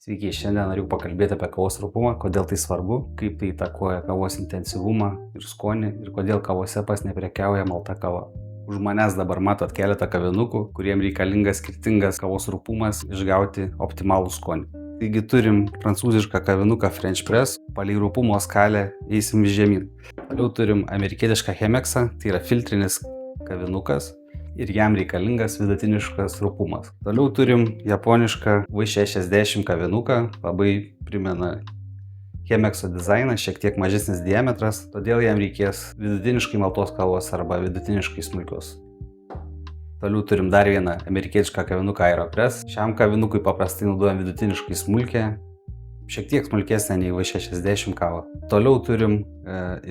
Sveiki, šiandien noriu pakalbėti apie kavos rupumą, kodėl tai svarbu, kaip tai įtakoja kavos intensyvumą ir skonį ir kodėl kavose pas neprekiauja malta kava. Už manęs dabar matot keletą kavinukų, kuriem reikalingas skirtingas kavos rupumas išgauti optimalų skonį. Taigi turim prancūzišką kavinuką French Press, palei rupumo skalę eisim žemyn. Toliau turim amerikietišką Chemexą, tai yra filtrinis kavinukas ir jam reikalingas vidutiniškas rupumas. Toliau turim japonišką V60 kavinuką, labai primena Chemexo dizainą, šiek tiek mažesnis diametras, todėl jam reikės vidutiniškai maltos kavos arba vidutiniškai smulkios. Toliau turim dar vieną amerikietišką kavinuką Aeropress. Šiam kavinukui paprastai naudojam vidutiniškai smulkę, šiek tiek smulkesnė nei V60 kava. Toliau turim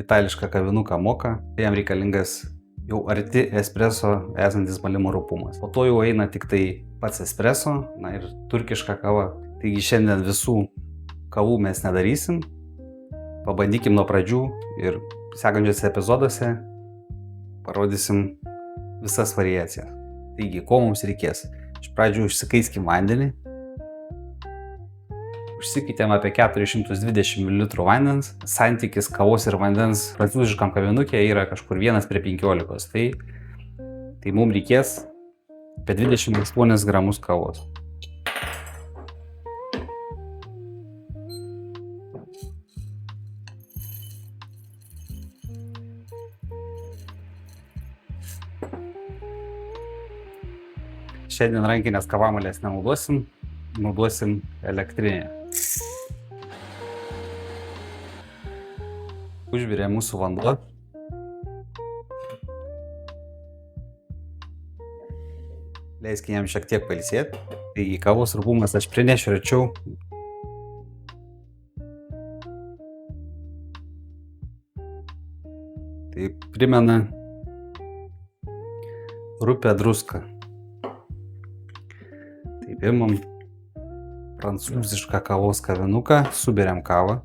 itališką kavinuką Moka, jam reikalingas jau arti espreso esantis malimo rupumas. Po to jau eina tik tai pats espreso, na ir turkiška kava. Taigi šiandien visų kavų mes nedarysim. Pabandykim nuo pradžių ir sekančiuose epizoduose parodysim visas variacijas. Taigi, ko mums reikės? Iš pradžių užsikaiskim vandenį. Užsikeitėm apie 420 ml vandens. Santykis kavos ir vandens prancūziškam kavinukė yra kažkur 1:15. Tai mums reikės apie 28 gramus kavos. Šiandien rankinės kavamalės nenaudosim, naudosim elektrinę. Užvirė mūsų vanduo. Leiskime jam šiek tiek pailsėti. Tai kavos rupumas aš prinešiu arčiau. Tai primena rupią druską. Taip, imam prancūzišką kavos kavinuką, suberiam kavą.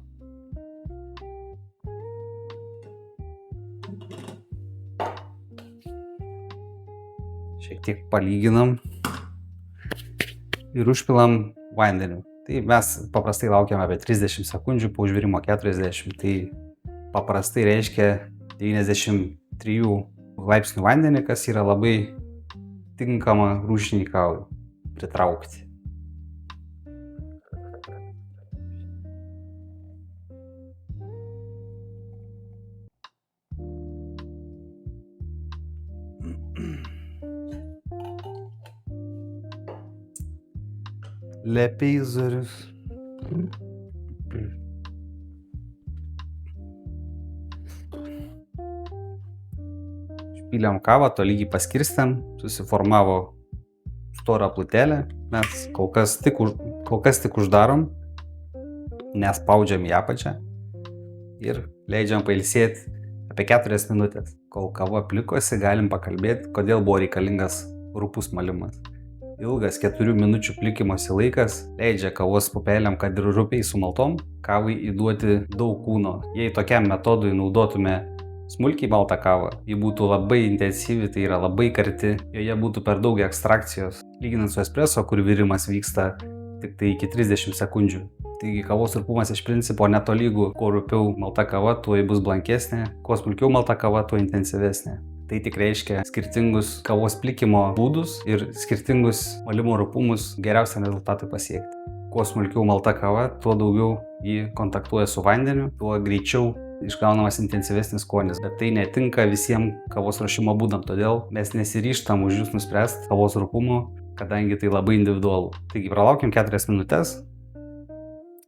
Šiek tiek palyginam ir užpilam vandeniu. Tai mes paprastai laukiam apie 30 sekundžių, po užvirimo 40. Tai paprastai reiškia 93 laipsnių vandenį, kas yra labai tinkama rūšiniai kavai pritraukti. Lepizorius. Išpylėm kavą, tolygiai paskirstėm, susiformavo storą plutelę. Mes kol kas tik uždarom, nespaudžiam į apačią ir leidžiam pailsėti apie 4 minutės. Kol kava plikosi, galim pakalbėti, kodėl buvo reikalingas rupus malimas. Ilgas 4 minučių plikimosi laikas leidžia kavos pupelėm, kad ir rupiai sumaltom, kavai įduoti daug kūno. Jei tokiam metodui naudotume smulkiai maltą kavą, ji būtų labai intensyvi, tai yra labai karti, joje būtų per daug ekstrakcijos, lyginant su espreso, kur virimas vyksta tik tai iki 30 sekundžių. Taigi kavos rupumas iš principo netolygu, kuo rupiau malta kava, tuo ji bus blankesnė, kuo smulkiau malta kava, tuo intensyvesnė. Tai tik reiškia skirtingus kavos plikimo būdus ir skirtingus malimo rupumus geriausiam rezultatui pasiekti. Kuo smulkiau malta kava, tuo daugiau ji kontaktuoja su vandeniu, tuo greičiau išgaunamas intensyvesnis skonis. Bet tai netinka visiems kavos ruošimo būdam, todėl mes nesiryžtam už jūs nuspręsti kavos rupumo, kadangi tai labai individualu. Taigi pralaukim 4 minutės,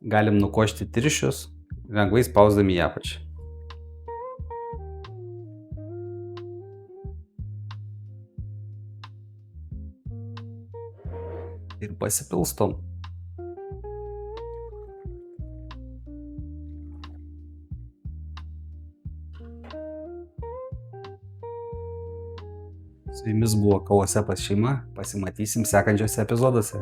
galim nukošti tirščius, lengvai spausdami į apačią. Ir pasipilstom. Su jumis buvo Kavos Epas šeima, pasimatysim sekančiuose epizoduose.